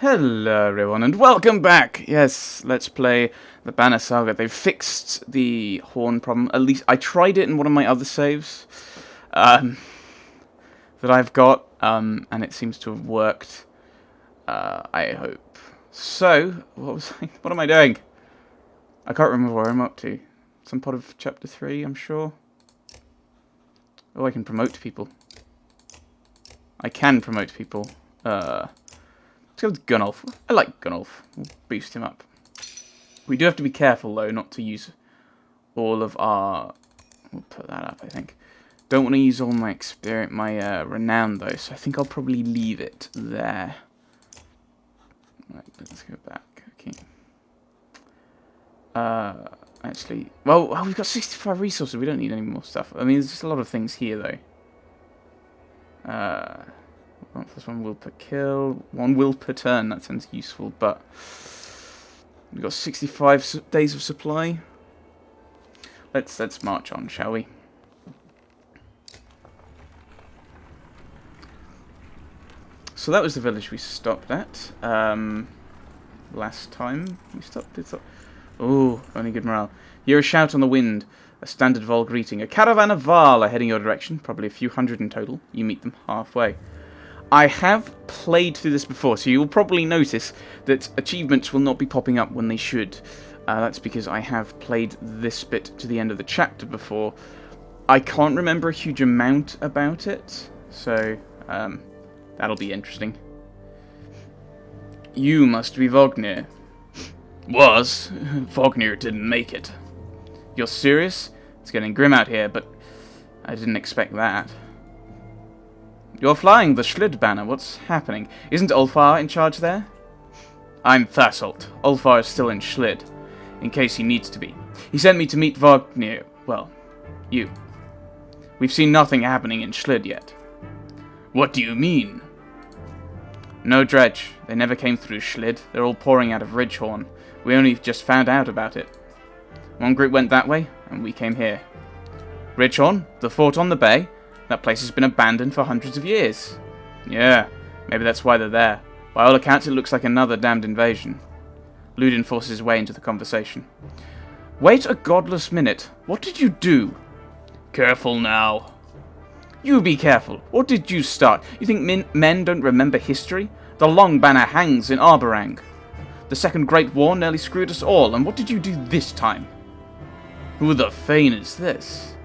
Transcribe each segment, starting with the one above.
Hello everyone and welcome back! Yes, let's play the Banner Saga. They've fixed the horn problem. At least I tried it in one of my other saves that I've got, and it seems to have worked. I hope. So, what am I doing? I can't remember where I'm up to. Some part of chapter 3, I'm sure. Oh, I can promote people. I can promote people. Let's go with Gunnulf. I like Gunnulf. We'll boost him up. We do have to be careful, though, not to use all of our... We'll put that up, I think. Don't want to use all my experience, my renown, though, so I think I'll probably leave it there. Right, let's go back. Okay. Actually... Well, we've got 65 resources. We don't need any more stuff. I mean, there's just a lot of things here, though. Plus 1 will per kill, 1 will per turn. That sounds useful, but we've got 65 days of supply. Let's march on, shall we? So that was the village we stopped at last time. We stopped it. Oh, only good morale. Hear a shout on the wind. A standard Vol greeting. A caravan of Val are heading your direction. Probably a few hundred in total. You meet them halfway. I have played through this before, so you'll probably notice that achievements will not be popping up when they should. That's because I have played this bit to the end of the chapter before. I can't remember a huge amount about it, so that'll be interesting. You must be Vognir. Was. Vognir didn't make it. You're serious? It's getting grim out here, but I didn't expect that. You're flying the Schlid banner. What's happening? Isn't Ulfar in charge there? I'm Thassault. Ulfar is still in Schlid, in case he needs to be. He sent me to meet Vognir. Well, you. We've seen nothing happening in Schlid yet. What do you mean? No dredge. They never came through Schlid. They're all pouring out of Ridgehorn. We only just found out about it. One group went that way, and we came here. Ridgehorn? The fort on the bay? That place has been abandoned for hundreds of years. Yeah, maybe that's why they're there. By all accounts, it looks like another damned invasion. Ludin forces his way into the conversation. Wait a godless minute. What did you do? Careful now. You be careful. What did you start? You think men don't remember history? The long banner hangs in Arborang. The Second Great War nearly screwed us all, and what did you do this time? Who the Fane is this?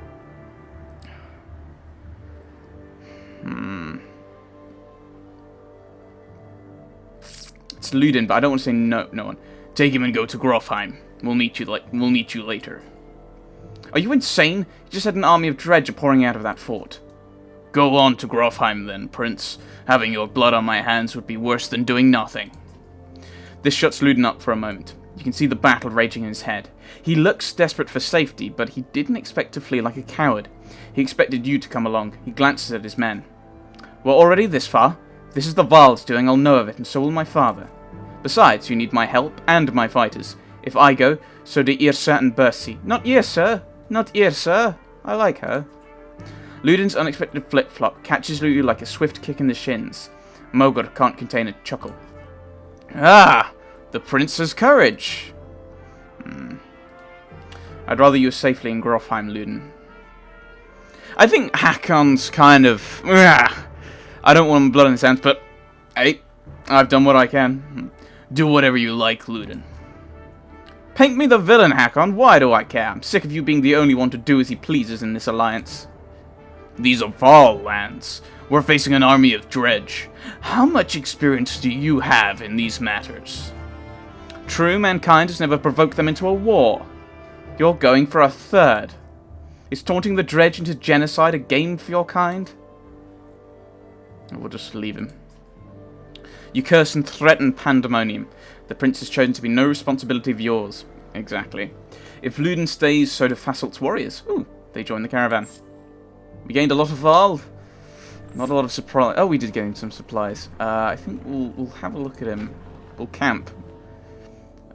It's Ludin, but I don't want to say no one. Take him and go to Grofheim. We'll meet you later. Are you insane? You just had an army of dredge pouring out of that fort. Go on to Grofheim then, Prince. Having your blood on my hands would be worse than doing nothing. This shuts Ludin up for a moment. You can see the battle raging in his head. He looks desperate for safety, but he didn't expect to flee like a coward. He expected you to come along. He glances at his men. We're already this far. If this is the Val's doing, I'll know of it, and so will my father. Besides, you need my help and my fighters. If I go, so do Irsa and Bersi. Not Irsa! Not Irsa! I like her. Ludin's unexpected flip-flop catches Lulu like a swift kick in the shins. Mogr can't contain a chuckle. Ah! The prince's courage! I'd rather you were safely in Grofheim, Ludin. I think Hakon's kind of... I don't want blood on his hands, but... Hey, I've done what I can. Do whatever you like, Ludin. Paint me the villain, Hakon. Why do I care? I'm sick of you being the only one to do as he pleases in this alliance. These are Val lands. We're facing an army of dredge. How much experience do you have in these matters? True, mankind has never provoked them into a war. You're going for a third. Is taunting the dredge into genocide a game for your kind? We'll just leave him. You curse and threaten pandemonium. The prince has chosen to be no responsibility of yours. Exactly. If Ludin stays, so do Thassault's warriors. Ooh, they join the caravan. We gained a lot of Val. Not a lot of supply. Oh, we did gain some supplies. I think we'll have a look at him. We'll camp.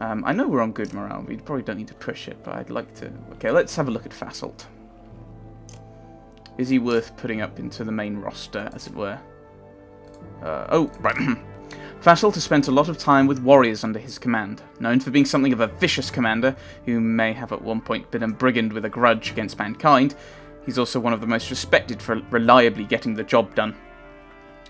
I know we're on good morale. We probably don't need to push it, but I'd like to... Okay, let's have a look at Thassault. Is he worth putting up into the main roster, as it were? Oh, right. Fasselt has spent a lot of time with warriors under his command. Known for being something of a vicious commander, who may have at one point been a brigand with a grudge against mankind, he's also one of the most respected for reliably getting the job done.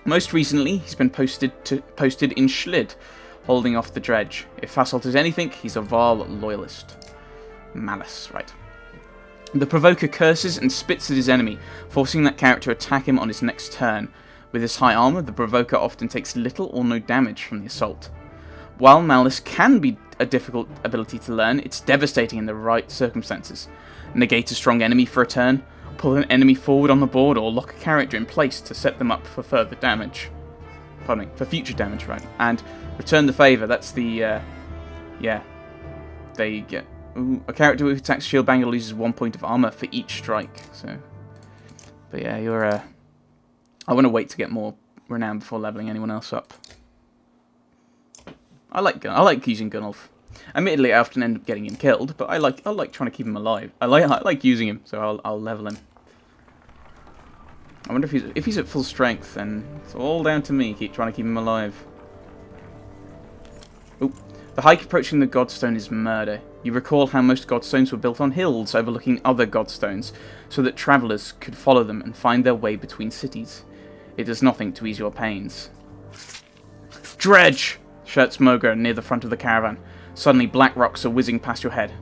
Most recently, he's been posted in Schlid, holding off the dredge. If Fasselt is anything, he's a Varl loyalist. Malice, right. The Provoker curses and spits at his enemy, forcing that character to attack him on his next turn. With his high armor, the Provoker often takes little or no damage from the assault. While Malice can be a difficult ability to learn, it's devastating in the right circumstances. Negate a strong enemy for a turn, pull an enemy forward on the board, or lock a character in place to set them up for further damage. Pardon me, for future damage, right. And return the favour, that's the, yeah. They get... Ooh, a character who attacks Shieldbanger loses 1 point of armor for each strike, so... But yeah, you're, I want to wait to get more renown before leveling anyone else up. I like using Gunnulf. Admittedly, I often end up getting him killed, but I like trying to keep him alive. I like using him, so I'll level him. I wonder if he's at full strength, then it's all down to me. Trying to keep him alive. Oop. The hike approaching the Godstone is murder. You recall how most Godstones were built on hills overlooking other Godstones, so that travellers could follow them and find their way between cities. It does nothing to ease your pains. Dredge! Shouts Moga near the front of the caravan. Suddenly black rocks are whizzing past your head.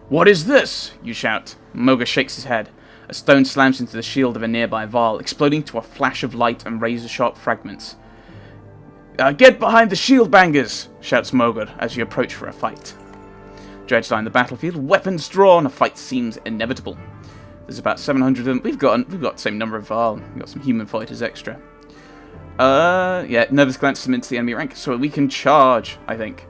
What is this? You shout. Moga shakes his head. A stone slams into the shield of a nearby Varl, exploding to a flash of light and razor-sharp fragments. Get behind the shield bangers! Shouts Mogod as you approach for a fight. Dredge line the battlefield, weapons drawn, a fight seems inevitable. There's about 700 of them. We've got the same number of Varl. We've got some human fighters extra. Yeah, nervous glance them into the enemy rank, so we can charge, I think.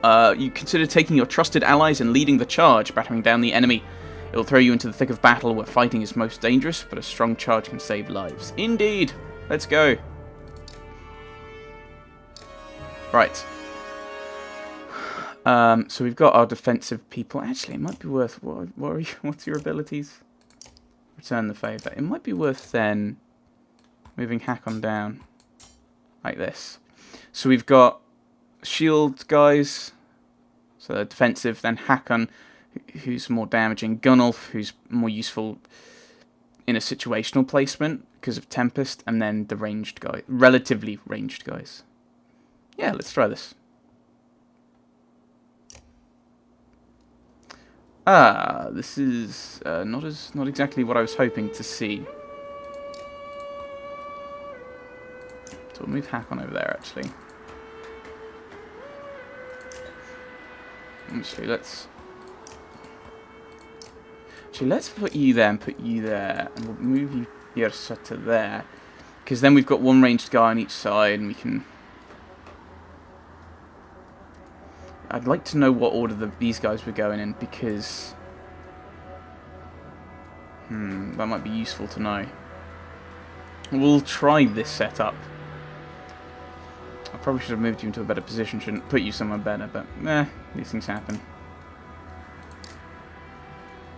You consider taking your trusted allies and leading the charge, battering down the enemy. It will throw you into the thick of battle where fighting is most dangerous, but a strong charge can save lives. Indeed! Let's go. Right. So we've got our defensive people. Actually, it might be worth... What's your abilities? Return the favour. It might be worth then moving Hakon down like this. So we've got shield guys, so they're defensive, then Hakon, who's more damaging, Gunnulf, who's more useful in a situational placement because of Tempest, and then the ranged guy, relatively ranged guys. Yeah, let's try this. This is not exactly what I was hoping to see. So we'll move Hakon over there, actually. Let's put you there and put you there, and we'll move you here to there, because then we've got one ranged guy on each side, and we can... I'd like to know what order these guys were going in, because... that might be useful to know. We'll try this setup. I probably should have moved you into a better position, shouldn't put you somewhere better, but these things happen.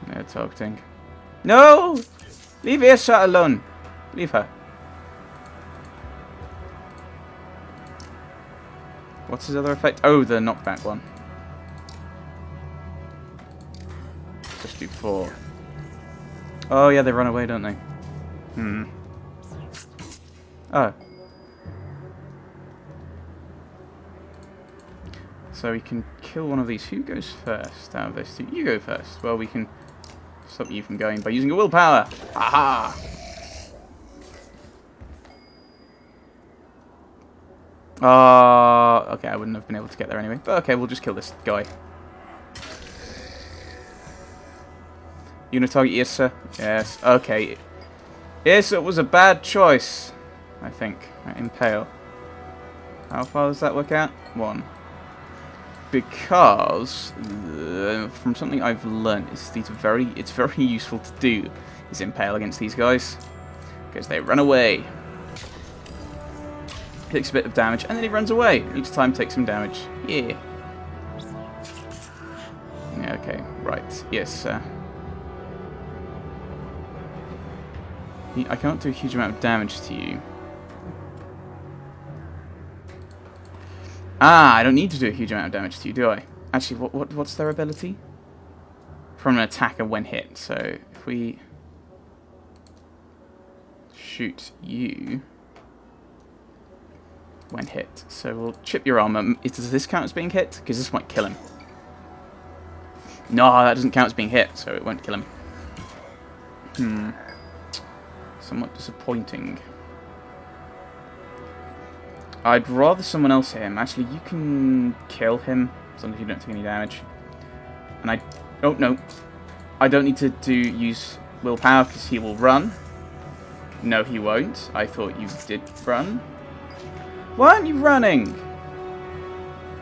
No targeting. No! Leave Irsa alone. Leave her. What's his other effect? Oh, the knockback one. Just do 4. Oh yeah, they run away, don't they? Oh. So we can kill one of these. Who goes first out of those two? You go first. Well, we can stop you from going by using a willpower. Aha! Okay, I wouldn't have been able to get there anyway. But okay, we'll just kill this guy. You gonna target Irsa? Yes. Okay. Irsa was a bad choice, I think. Right, impale. How far does that work out? 1. Because from something I've learned, it's very useful to do is impale against these guys because they run away. Takes a bit of damage and then he runs away. Each time takes some damage. Yeah. Yeah. Okay. Right. Yes. I can't do a huge amount of damage to you. Ah, I don't need to do a huge amount of damage to you, do I? Actually, what's their ability? From an attacker when hit. So if we shoot you when hit, so we'll chip your armor. Does this count as being hit? Because this might kill him. No, that doesn't count as being hit, so it won't kill him. Somewhat disappointing. I'd rather someone else hit him. Actually, you can kill him as long as you don't take any damage. And oh no, I don't need to use willpower because he will run. No, he won't. I thought you did run. Why aren't you running?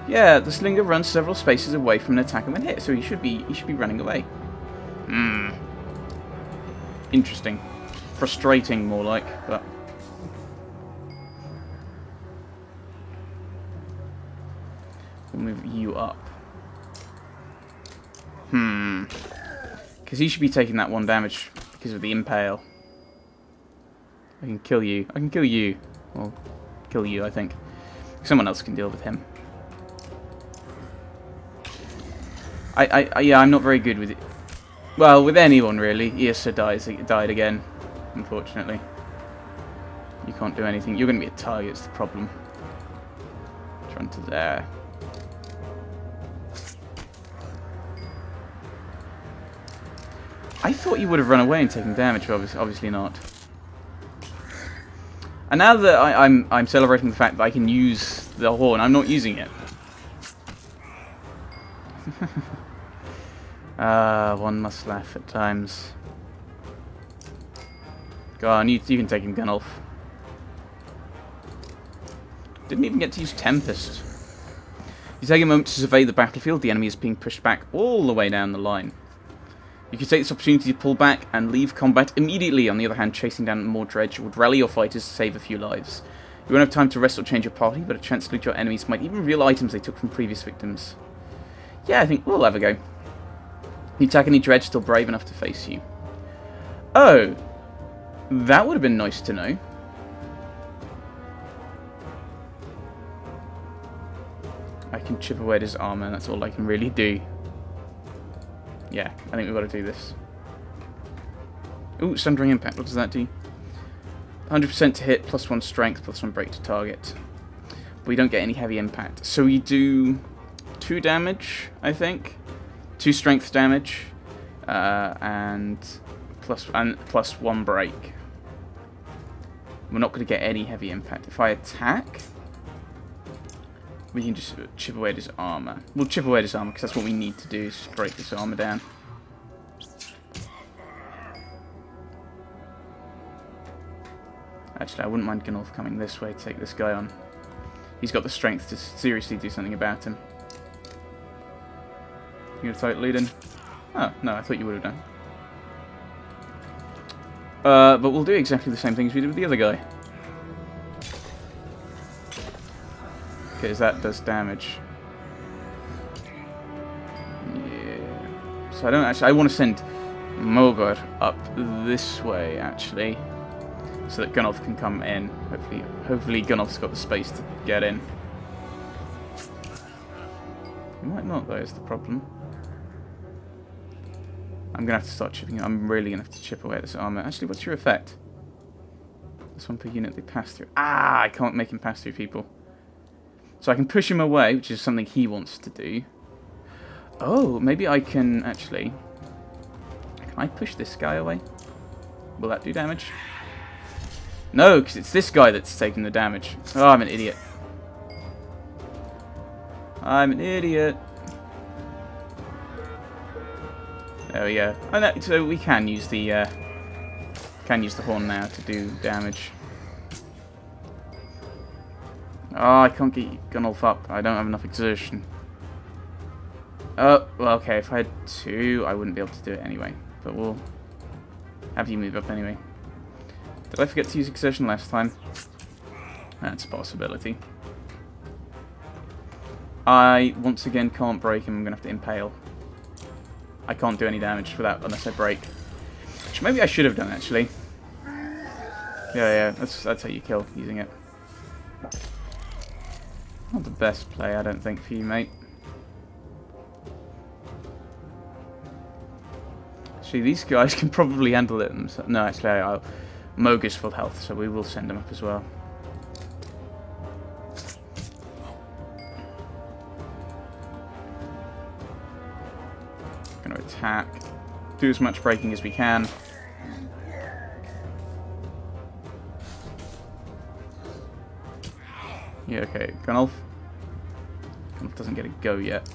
Yeah, the slinger runs several spaces away from an attacker when hit, so he should be running away. Interesting. Frustrating, more like, but we'll move you up. Because he should be taking that 1 damage because of the impale. I can kill you. I can kill you. Well, kill you, I think. Someone else can deal with him. Yeah, I'm not very good with it. Well, with anyone, really. Issa died again, unfortunately. You can't do anything. You're going to be a target, it's the problem. Run to there. I thought you would have run away and taken damage, but obviously not. And now that I'm celebrating the fact that I can use the horn, I'm not using it. One must laugh at times. Go on, you can take him, Gunolf. Didn't even get to use Tempest. You take a moment to survey the battlefield. The enemy is being pushed back all the way down the line. You can take this opportunity to pull back and leave combat immediately. On the other hand, chasing down more dredge would rally your fighters to save a few lives. You won't have time to rest or change your party, but a chance to loot your enemies might even reveal items they took from previous victims. Yeah, I think we'll have a go. You attack any dredge still brave enough to face you. Oh, that would have been nice to know. I can chip away at his armor, and that's all I can really do. Yeah, I think we've got to do this. Ooh, Sundering Impact. What does that do? 100% to hit, +1 strength, +1 break to target. But we don't get any heavy impact. So we do 2 damage, I think. 2 strength damage. And +1 break. We're not going to get any heavy impact. If I attack, we can just chip away at his armor. We'll chip away at his armor because that's what we need to do, is just break his armor down. Actually, I wouldn't mind Gunolf coming this way to take this guy on. He's got the strength to seriously do something about him. You gonna fight lead-in? Oh, no, I thought you would have done. But we'll do exactly the same thing as we did with the other guy. Because that does damage. Yeah. So I don't actually... I want to send Mogor up this way, actually. So that Gunolf can come in. Hopefully Gunolf's got the space to get in. He might not, though, is the problem. I'm going to have to start chipping. I'm really going to have to chip away at this armor. Actually, what's your effect? This one per unit they pass through. Ah, I can't make him pass through people. So I can push him away, which is something he wants to do. Oh, maybe I can actually... Can I push this guy away? Will that do damage? No, because it's this guy that's taking the damage. Oh, I'm an idiot. I'm an idiot. There we go. Oh, no, so we can use the horn now to do damage. Oh, I can't get Gunolf up. I don't have enough exertion. Oh, well, okay. If I had 2, I wouldn't be able to do it anyway. But we'll have you move up anyway. Did I forget to use exertion last time? That's a possibility. I, once again, can't break him. I'm going to have to impale. I can't do any damage for that unless I break. Which maybe I should have done, actually. Yeah, that's how you kill, using it. Not the best play, I don't think, for you, mate. See, these guys can probably handle it themselves. No, actually, Moga's full health, so we will send him up as well. Going to attack. Do as much breaking as we can. Yeah, okay. Gunnulf. Gunnulf doesn't get a go yet.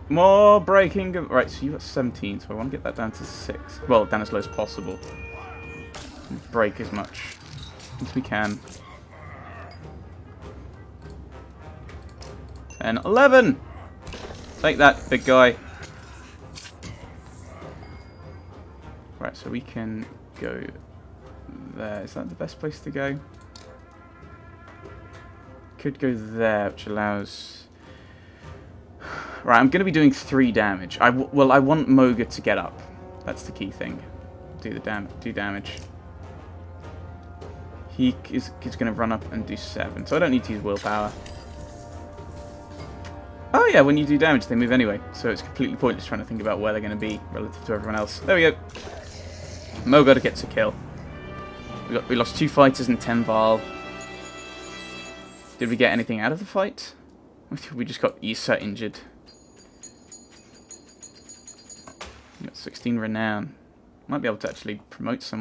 More breaking. Right, so you got 17, so I want to get that down to 6. Well, down as low as possible. Break as much as we can. 10, 11! Take that, big guy. Right, so we can go there. Is that the best place to go? Could go there, which allows... Right, I'm going to be doing 3 damage. Well, I want Moga to get up. That's the key thing. Do damage. He is going to run up and do 7, so I don't need to use willpower. Oh yeah, when you do damage, they move anyway, so it's completely pointless trying to think about where they're going to be relative to everyone else. There we go. Moga gets a kill. We lost 2 fighters and 10 Val. Did we get anything out of the fight? We just got Issa injured. We got 16 renown. Might be able to actually promote someone.